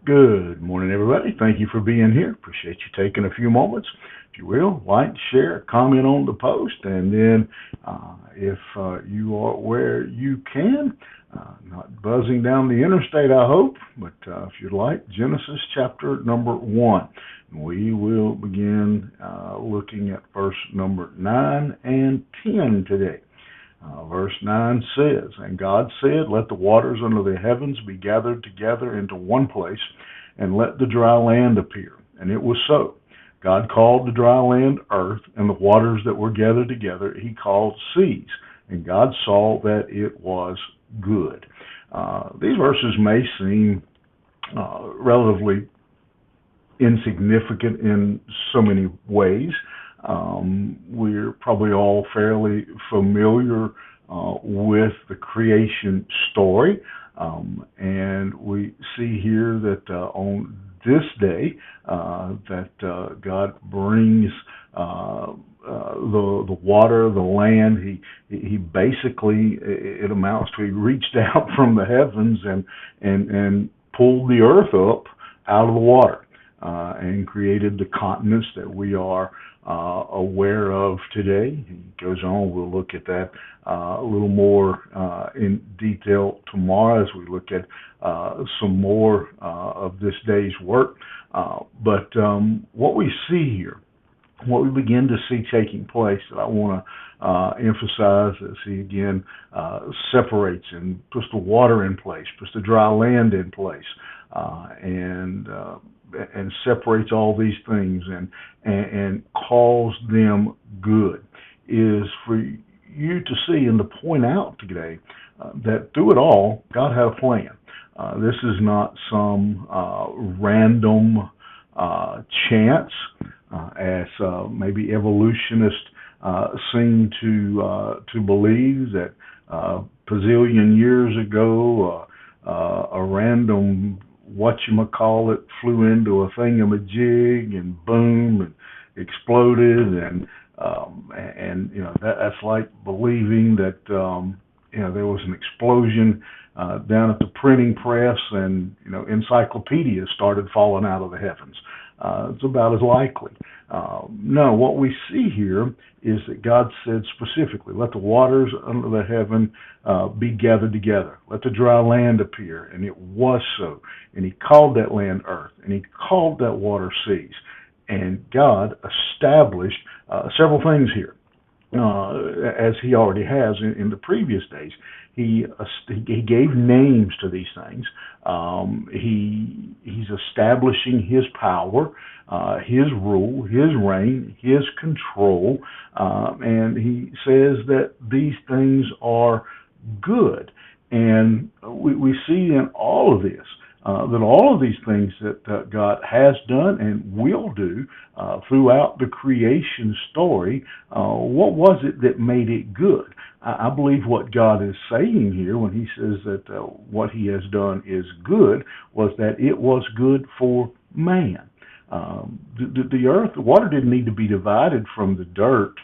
Good morning, everybody. Thank you for being here. Appreciate you taking a few moments. If you will, like, share, comment on the post, and then if you are where you can, not buzzing down the interstate, I hope, but if you'd like, Genesis chapter number 1. We will begin looking at verse number 9 and 10 today. Verse 9 says, "And God said, Let the waters under the heavens be gathered together into one place, and let the dry land appear. And it was so. God called the dry land earth, and the waters that were gathered together he called seas. And God saw that it was good." These verses may seem relatively insignificant in so many ways. We're probably all fairly familiar with the creation story, and we see here that on this day that God brings the water, the land. He basically, it amounts to, he reached out from the heavens and pulled the earth up out of the water and created the continents that we are aware of today. He goes on. We'll look at that a little more in detail tomorrow as we look at some more of this day's work. But what we see here, what we begin to see taking place, that I want to emphasize, as he again separates and puts the water in place, puts the dry land in place, and separates all these things and calls them good, is for you to see and to point out today that through it all, God had a plan. This is not some random chance, as maybe evolutionists seem to believe that bazillion years ago a random whatchamacallit flew into a thingamajig and boom and exploded, and that's like believing that there was an explosion down at the printing press and encyclopedias started falling out of the heavens. It's about as likely. No, what we see here is that God said specifically, "Let the waters under the heaven be gathered together. Let the dry land appear." And it was so. And he called that land earth, and he called that water seas. And God established several things here, as he already has in the previous days. He gave names to these things. He's establishing his power, his rule, his reign, his control, and he says that these things are good. And we see in all of this that all of these things that God has done and will do throughout the creation story, what was it that made it good? I believe what God is saying here when he says that what he has done is good was that it was good for man. The earth, the water didn't need to be divided from the dirt,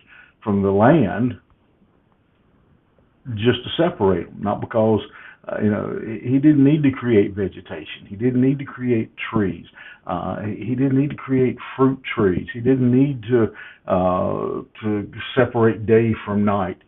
from the land, just to separate them, not because he didn't need to create vegetation. He didn't need to create trees. He didn't need to create fruit trees. He didn't need to separate day from night.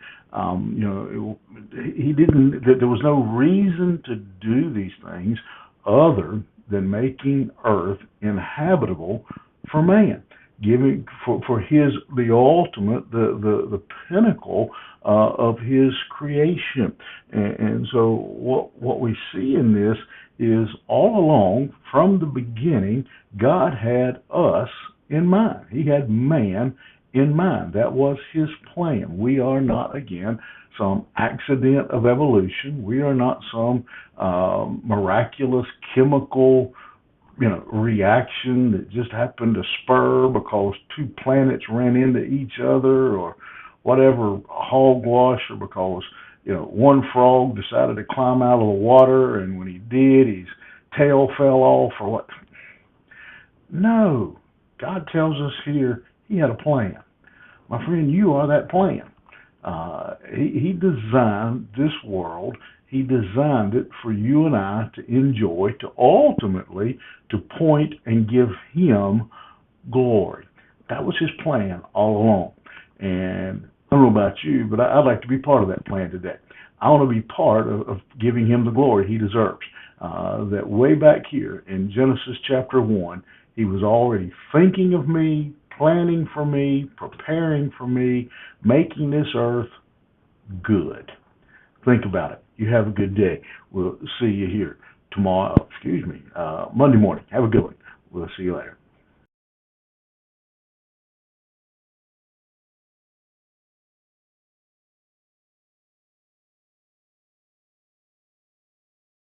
He didn't. There was no reason to do these things other than making earth inhabitable for man, giving for his the ultimate, the pinnacle of his creation. And so what we see in this is all along from the beginning, God had us in mind. He had man in mind. That was his plan. We are not, again, some accident of evolution. We are not some miraculous chemical reaction that just happened to spur because two planets ran into each other or whatever hogwash, or because one frog decided to climb out of the water, and when he did, his tail fell off, or what. No, God tells us here he had a plan. My friend, you are that plan. He designed this world. He designed it for you and I to enjoy, to ultimately to point and give Him glory. That was His plan all along. And I don't know about you, but I'd like to be part of that plan today. I want to be part of giving Him the glory He deserves. That way back here in Genesis chapter 1, He was already thinking of me, planning for me, preparing for me, making this earth good. Think about it. You have a good day. We'll see you here tomorrow, Monday morning. Have a good one. We'll see you later.